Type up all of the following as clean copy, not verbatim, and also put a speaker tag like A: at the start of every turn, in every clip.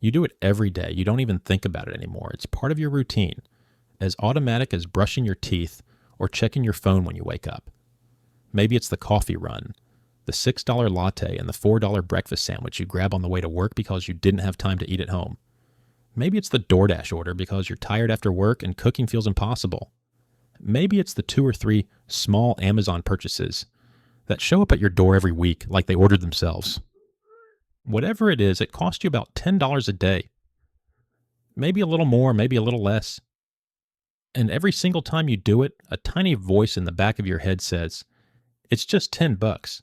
A: You do it every day. You don't even think about it anymore. It's part of your routine, as automatic as brushing your teeth or checking your phone when you wake up. Maybe it's the coffee run, the $6 latte, and the $4 breakfast sandwich you grab on the way to work because you didn't have time to eat at home. Maybe it's the DoorDash order because you're tired after work and cooking feels impossible. Maybe it's the 2 or 3 small Amazon purchases that show up at your door every week like they ordered themselves. Whatever it is, it costs you about $10 a day. Maybe a little more, maybe a little less. And every single time you do it, a tiny voice in the back of your head says, "It's just $10.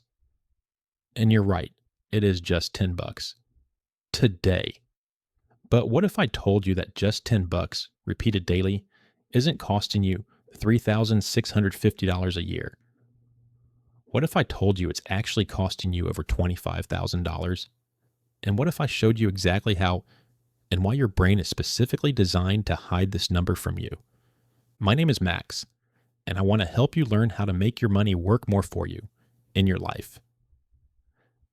A: And you're right, it is just $10 today. But what if I told you that just $10 repeated daily isn't costing you $3,650 a year? What if I told you it's actually costing you over $25,000? And what if I showed you exactly how and why your brain is specifically designed to hide this number from you? My name is Max, and I want to help you learn how to make your money work more for you in your life.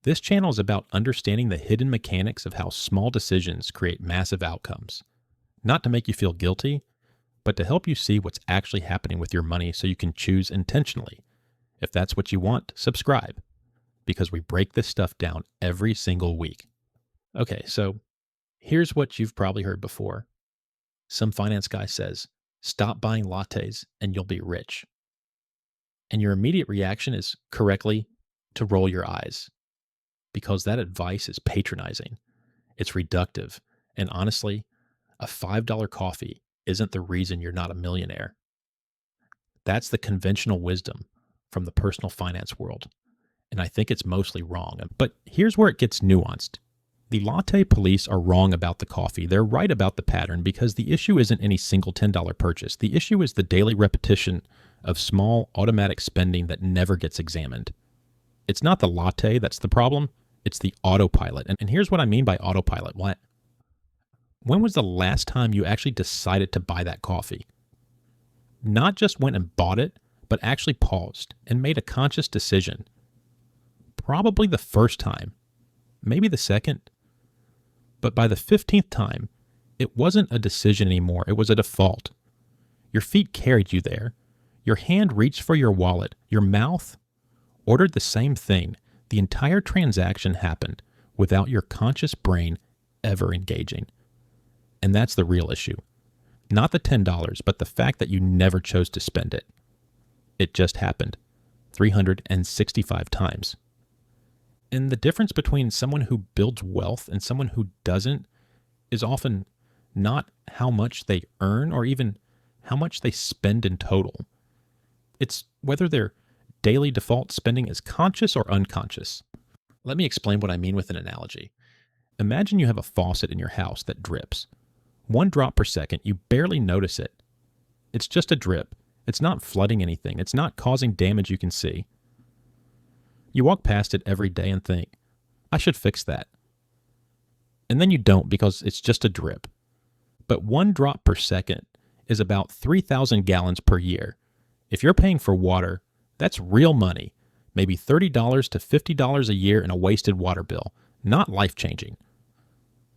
A: This channel is about understanding the hidden mechanics of how small decisions create massive outcomes. Not to make you feel guilty, but to help you see what's actually happening with your money so you can choose intentionally. If that's what you want, subscribe, because we break this stuff down every single week. Okay, so here's what you've probably heard before. Some finance guy says, "Stop buying lattes and you'll be rich." And your immediate reaction is correctly to roll your eyes, because that advice is patronizing, it's reductive, and honestly, a $5 coffee isn't the reason you're not a millionaire. That's the conventional wisdom from the personal finance world, and I think it's mostly wrong. But here's where it gets nuanced. The latte police are wrong about the coffee. They're right about the pattern, because the issue isn't any single $10 purchase. The issue is the daily repetition of small automatic spending that never gets examined. It's not the latte that's the problem. It's the autopilot. And here's what I mean by autopilot. When was the last time you actually decided to buy that coffee? Not just went and bought it, but actually paused and made a conscious decision. Probably the first time, maybe the second. But by the 15th time, it wasn't a decision anymore. It was a default. Your feet carried you there. Your hand reached for your wallet. Your mouth ordered the same thing. The entire transaction happened without your conscious brain ever engaging. And that's the real issue. Not the $10, but the fact that you never chose to spend it. It just happened 365 times. And the difference between someone who builds wealth and someone who doesn't is often not how much they earn or even how much they spend in total. It's whether their daily default spending is conscious or unconscious. Let me explain what I mean with an analogy. Imagine you have a faucet in your house that drips. 1 drop per second, you barely notice it. It's just a drip. It's not flooding anything. It's not causing damage you can see. You walk past it every day and think, "I should fix that." And then you don't, because it's just a drip. But 1 drop per second is about 3,000 gallons per year. If you're paying for water, that's real money, maybe $30 to $50 a year in a wasted water bill, not life-changing.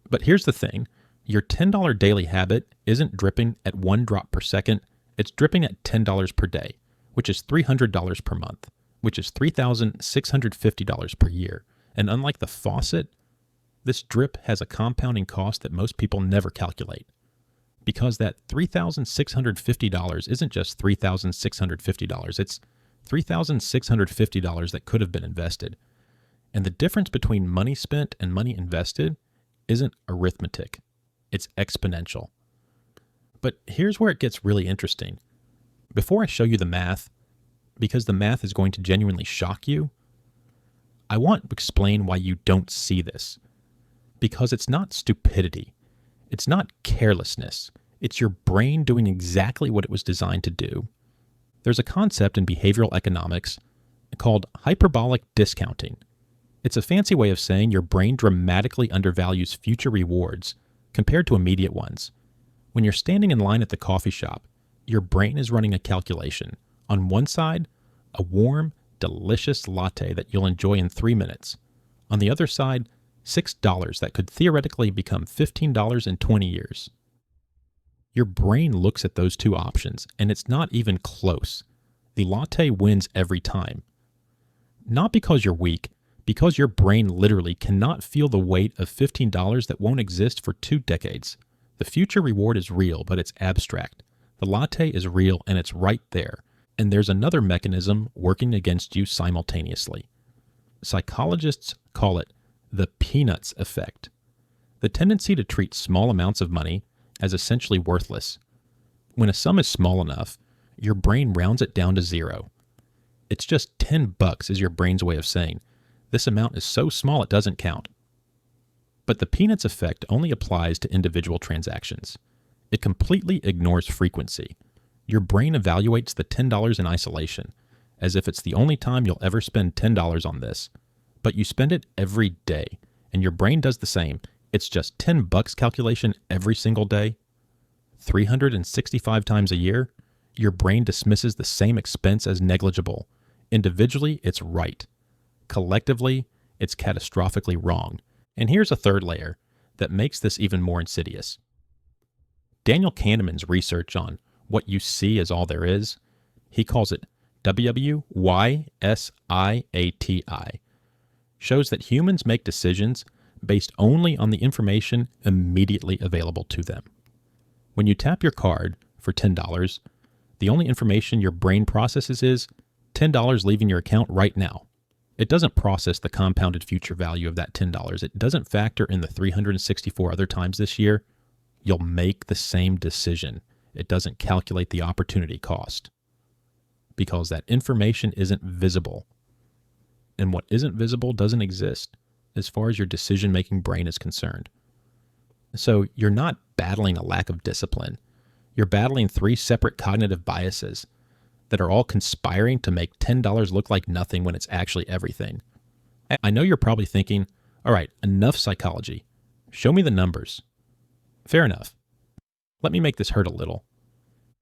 A: But here's the thing, your $10 daily habit isn't dripping at 1 drop per second, it's dripping at $10 per day, which is $300 per month, which is $3,650 per year. And unlike the faucet, this drip has a compounding cost that most people never calculate. Because that $3,650 isn't just $3,650, it's $3,650 that could have been invested. And the difference between money spent and money invested isn't arithmetic, it's exponential. But here's where it gets really interesting. Before I show you the math, because the math is going to genuinely shock you, I want to explain why you don't see this. Because it's not stupidity. It's not carelessness. It's your brain doing exactly what it was designed to do. There's a concept in behavioral economics called hyperbolic discounting. It's a fancy way of saying your brain dramatically undervalues future rewards compared to immediate ones. When you're standing in line at the coffee shop, your brain is running a calculation. On one side, a warm, delicious latte that you'll enjoy in 3 minutes. On the other side, $6 that could theoretically become $15 in 20 years. Your brain looks at those two options, and it's not even close. The latte wins every time. Not because you're weak, because your brain literally cannot feel the weight of $15 that won't exist for 2 decades. The future reward is real, but it's abstract. The latte is real, and it's right there. And there's another mechanism working against you simultaneously. Psychologists call it the peanuts effect. The tendency to treat small amounts of money as essentially worthless. When a sum is small enough, your brain rounds it down to zero. It's just $10 is your brain's way of saying, this amount is so small it doesn't count. But the peanuts effect only applies to individual transactions. It completely ignores frequency. Your brain evaluates the $10 in isolation, as if it's the only time you'll ever spend $10 on this. But you spend it every day, and your brain does the same. It's just $10 calculation every single day. 365 times a year, your brain dismisses the same expense as negligible. Individually, it's right. Collectively, it's catastrophically wrong. And here's a third layer that makes this even more insidious. Daniel Kahneman's research on what you see is all there is, he calls it WYSIATI, shows that humans make decisions based only on the information immediately available to them. When you tap your card for $10, the only information your brain processes is $10 leaving your account right now. It doesn't process the compounded future value of that $10. It doesn't factor in the 364 other times this year you'll make the same decision. It doesn't calculate the opportunity cost because that information isn't visible. And what isn't visible doesn't exist as far as your decision-making brain is concerned. So you're not battling a lack of discipline. You're battling 3 separate cognitive biases that are all conspiring to make $10 look like nothing when it's actually everything. I know you're probably thinking, all right, enough psychology. Show me the numbers. Fair enough. Let me make this hurt a little.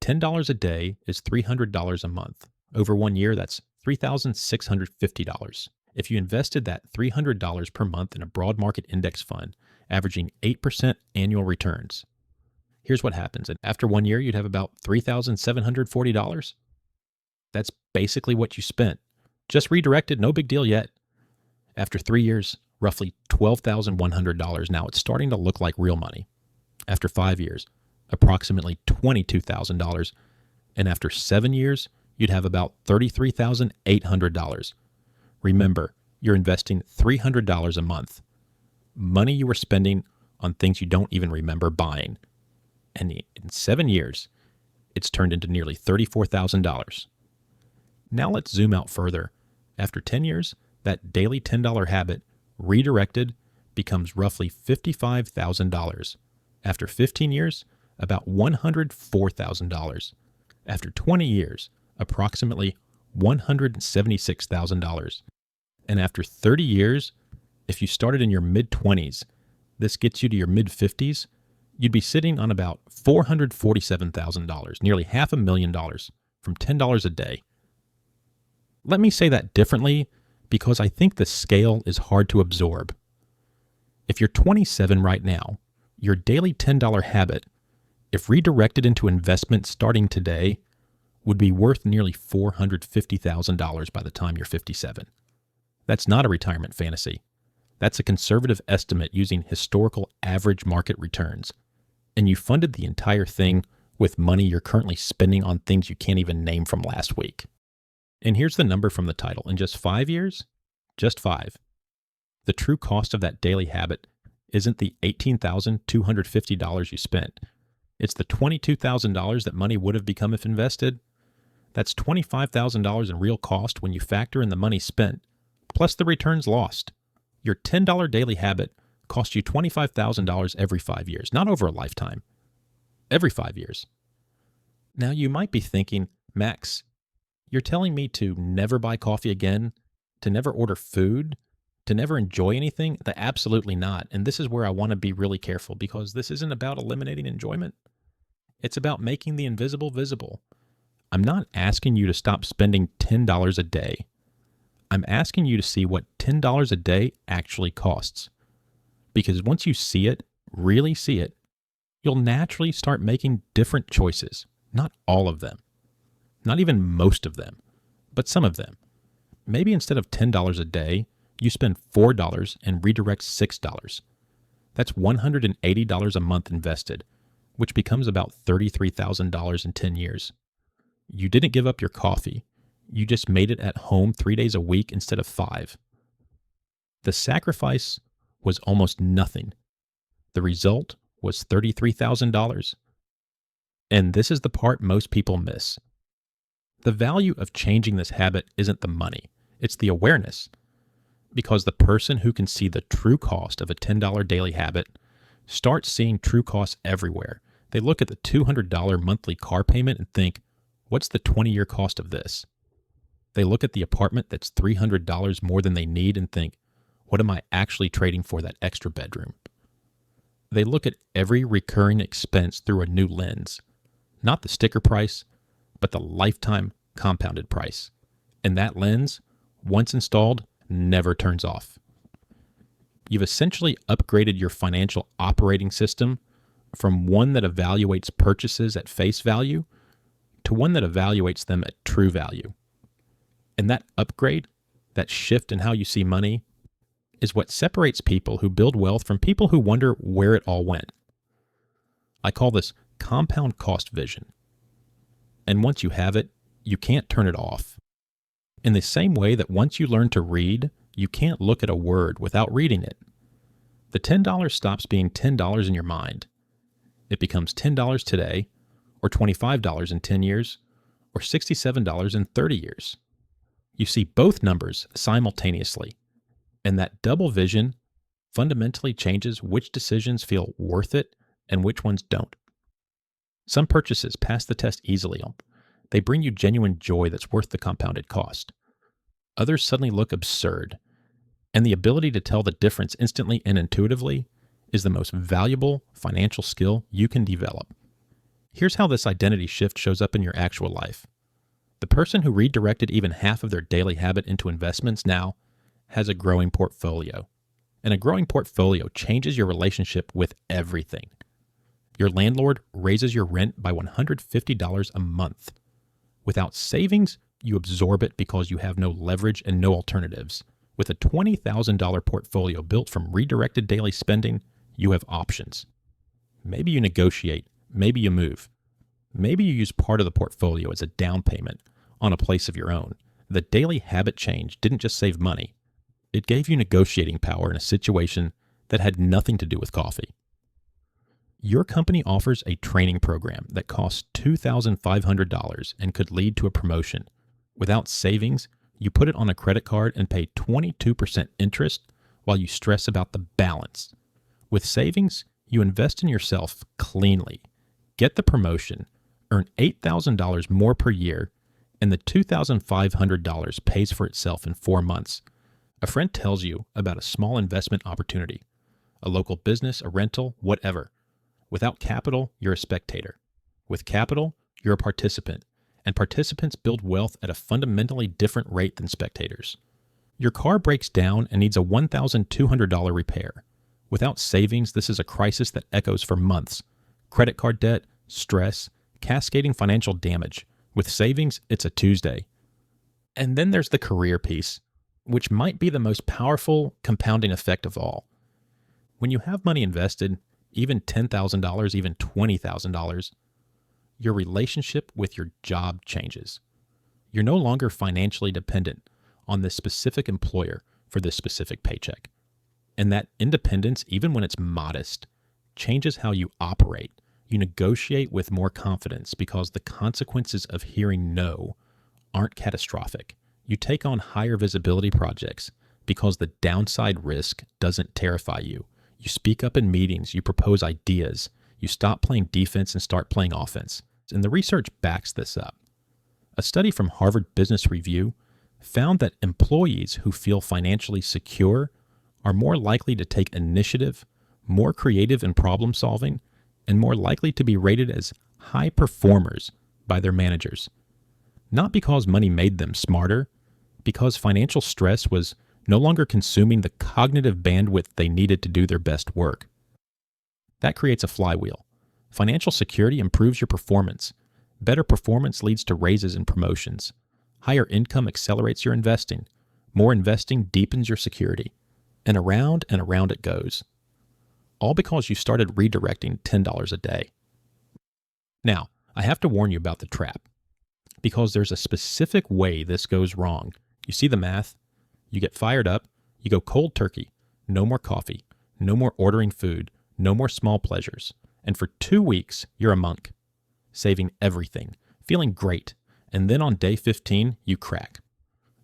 A: $10 a day is $300 a month. Over 1 year, that's $3,650. If you invested that $300 per month in a broad market index fund, averaging 8% annual returns, here's what happens. And after 1 year, you'd have about $3,740. That's basically what you spent. Just redirected, no big deal yet. After 3 years, roughly $12,100. Now it's starting to look like real money. After 5 years, approximately $22,000. And after 7 years, you'd have about $33,800. Remember, you're investing $300 a month. Money you were spending on things you don't even remember buying. And in 7 years, it's turned into nearly $34,000. Now let's zoom out further. After 10 years, that daily $10 habit redirected becomes roughly $55,000. After 15 years, about $104,000. After 20 years, approximately $176,000. And after 30 years, if you started in your mid-20s, this gets you to your mid-50s, you'd be sitting on about $447,000, nearly $500,000 from $10 a day. Let me say that differently because I think the scale is hard to absorb. If you're 27 right now, your daily $10 habit, if redirected into investment starting today, would be worth nearly $450,000 by the time you're 57. That's not a retirement fantasy. That's a conservative estimate using historical average market returns. And you funded the entire thing with money you're currently spending on things you can't even name from last week. And here's the number from the title. In just 5 years, just 5, the true cost of that daily habit isn't the $18,250 you spent. It's the $22,000 that money would have become if invested. That's $25,000 in real cost when you factor in the money spent, plus the returns lost. Your $10 daily habit cost you $25,000 every 5 years, not over a lifetime. Every 5 years. Now you might be thinking, Max, you're telling me to never buy coffee again, to never order food, to never enjoy anything? Absolutely not. And this is where I want to be really careful because this isn't about eliminating enjoyment. It's about making the invisible visible. I'm not asking you to stop spending $10 a day. I'm asking you to see what $10 a day actually costs. Because once you see it, really see it, you'll naturally start making different choices. Not all of them. Not even most of them, but some of them. Maybe instead of $10 a day, you spend $4 and redirect $6. That's $180 a month invested, which becomes about $33,000 in 10 years. You didn't give up your coffee. You just made it at home 3 days a week instead of 5. The sacrifice was almost nothing. The result was $33,000. And this is the part most people miss. The value of changing this habit isn't the money, it's the awareness. Because the person who can see the true cost of a $10 daily habit starts seeing true costs everywhere. They look at the $200 monthly car payment and think, what's the 20-year cost of this? They look at the apartment that's $300 more than they need and think, what am I actually trading for that extra bedroom? They look at every recurring expense through a new lens. Not the sticker price, but the lifetime compounded price. And that lens, once installed, never turns off. You've essentially upgraded your financial operating system from one that evaluates purchases at face value to one that evaluates them at true value. And that upgrade, that shift in how you see money, is what separates people who build wealth from people who wonder where it all went. I call this compound cost vision. And once you have it, you can't turn it off. In the same way that once you learn to read, you can't look at a word without reading it. The $10 stops being $10 in your mind. It becomes $10 today, or $25 in 10 years, or $67 in 30 years. You see both numbers simultaneously, and that double vision fundamentally changes which decisions feel worth it and which ones don't. Some purchases pass the test easily. They bring you genuine joy that's worth the compounded cost. Others suddenly look absurd, and the ability to tell the difference instantly and intuitively is the most valuable financial skill you can develop. Here's how this identity shift shows up in your actual life. The person who redirected even half of their daily habit into investments now has a growing portfolio. And a growing portfolio changes your relationship with everything. Your landlord raises your rent by $150 a month. Without savings, you absorb it because you have no leverage and no alternatives. With a $20,000 portfolio built from redirected daily spending, you have options. Maybe you negotiate, maybe you move. Maybe you use part of the portfolio as a down payment on a place of your own. The daily habit change didn't just save money. It gave you negotiating power in a situation that had nothing to do with coffee. Your company offers a training program that costs $2,500 and could lead to a promotion. Without savings, you put it on a credit card and pay 22% interest while you stress about the balance. With savings, you invest in yourself cleanly, get the promotion, earn $8,000 more per year, and the $2,500 pays for itself in 4 months. A friend tells you about a small investment opportunity, a local business, a rental, whatever. Without capital, you're a spectator. With capital, you're a participant, and participants build wealth at a fundamentally different rate than spectators. Your car breaks down and needs a $1,200 repair. Without savings, this is a crisis that echoes for months. Credit card debt, stress, cascading financial damage. With savings, it's a Tuesday. And then there's the career piece, which might be the most powerful compounding effect of all. When you have money invested, even $10,000, even $20,000, your relationship with your job changes. You're no longer financially dependent on this specific employer for this specific paycheck. And that independence, even when it's modest, changes how you operate. You negotiate with more confidence because the consequences of hearing no aren't catastrophic. You take on higher visibility projects because the downside risk doesn't terrify you. You speak up in meetings, you propose ideas, you stop playing defense and start playing offense. And the research backs this up. A study from Harvard Business Review found that employees who feel financially secure are more likely to take initiative, more creative in problem solving, and more likely to be rated as high performers by their managers. Not because money made them smarter, because financial stress was no longer consuming the cognitive bandwidth they needed to do their best work. That creates a flywheel. Financial security improves your performance. Better performance leads to raises and promotions. Higher income accelerates your investing. More investing deepens your security. And around it goes. All because you started redirecting $10 a day. Now, I have to warn you about the trap, because there's a specific way this goes wrong. You see the math? You get fired up, you go cold turkey, no more coffee, no more ordering food, no more small pleasures. And for 2 weeks, you're a monk, saving everything, feeling great. And then on day 15, you crack.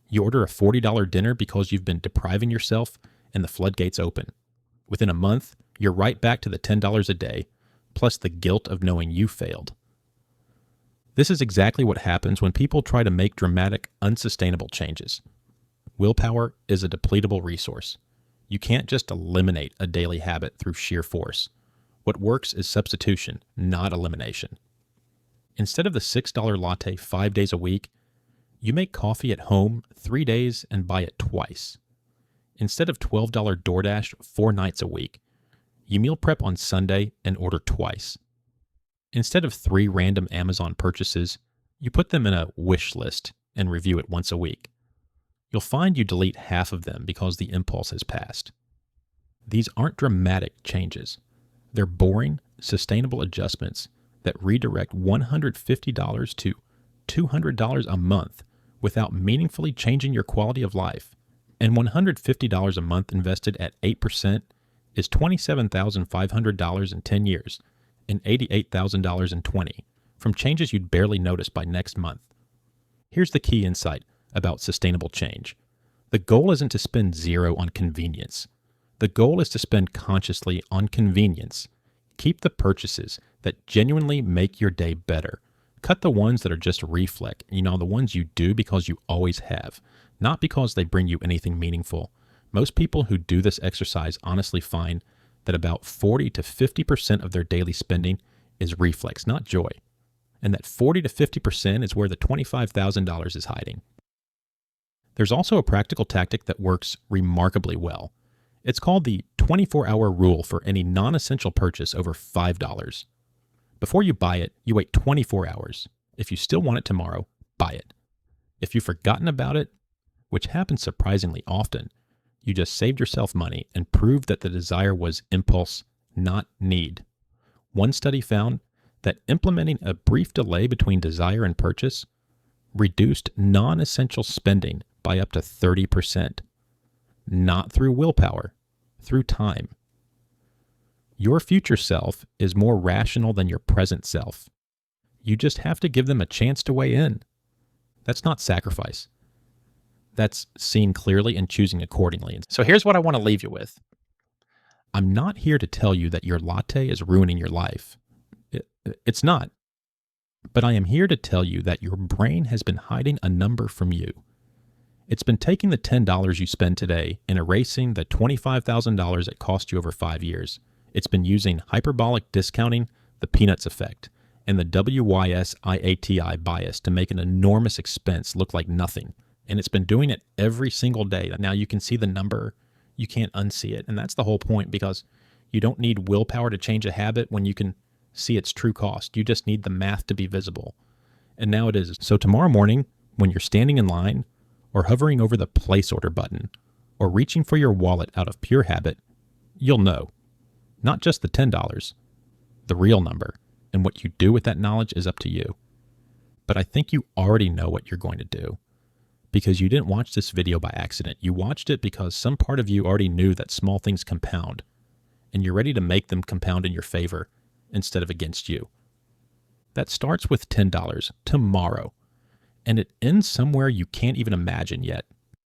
A: You order a $40 dinner because you've been depriving yourself, and the floodgates open. Within a month, you're right back to the $10 a day, plus the guilt of knowing you failed. This is exactly what happens when people try to make dramatic, unsustainable changes. Willpower is a depletable resource. You can't just eliminate a daily habit through sheer force. What works is substitution, not elimination. Instead of the $6 latte 5 days a week, you make coffee at home 3 days and buy it twice. Instead of $12 DoorDash 4 nights a week, you meal prep on Sunday and order twice. Instead of 3 random Amazon purchases, you put them in a wish list and review it once a week. You'll find you delete half of them because the impulse has passed. These aren't dramatic changes. They're boring, sustainable adjustments that redirect $150 to $200 a month without meaningfully changing your quality of life. And $150 a month invested at 8% is $27,500 in 10 years and $88,000 in 20 from changes you'd barely notice by next month. Here's the key insight about sustainable change. The goal isn't to spend zero on convenience. The goal is to spend consciously on convenience. Keep the purchases that genuinely make your day better. Cut the ones that are just reflex, the ones you do because you always have, not because they bring you anything meaningful. Most people who do this exercise honestly find that about 40 to 50% of their daily spending is reflex, not joy. And that 40 to 50% is where the $25,000 is hiding. There's also a practical tactic that works remarkably well. It's called the 24-hour rule for any non-essential purchase over $5. Before you buy it, you wait 24 hours. If you still want it tomorrow, buy it. If you've forgotten about it, which happens surprisingly often, you just saved yourself money and proved that the desire was impulse, not need. One study found that implementing a brief delay between desire and purchase reduced non-essential spending by up to 30%. Not through willpower, through time. Your future self is more rational than your present self. You just have to give them a chance to weigh in. That's not sacrifice. That's seeing clearly and choosing accordingly. So here's what I want to leave you with. I'm not here to tell you that your latte is ruining your life. It's not. But I am here to tell you that your brain has been hiding a number from you. It's been taking the $10 you spend today and erasing the $25,000 it cost you over 5 years. It's been using hyperbolic discounting, the Peanuts effect, and the WYSIATI bias to make an enormous expense look like nothing. And it's been doing it every single day. Now you can see the number, you can't unsee it. And that's the whole point, because you don't need willpower to change a habit when you can see its true cost. You just need the math to be visible. And now it is. So tomorrow morning, when you're standing in line, or hovering over the place order button, or reaching for your wallet out of pure habit, you'll know. Not just the $10, the real number, and what you do with that knowledge is up to you. But I think you already know what you're going to do, because you didn't watch this video by accident. You watched it because some part of you already knew that small things compound, and you're ready to make them compound in your favor instead of against you. That starts with $10 tomorrow, and it ends somewhere you can't even imagine yet.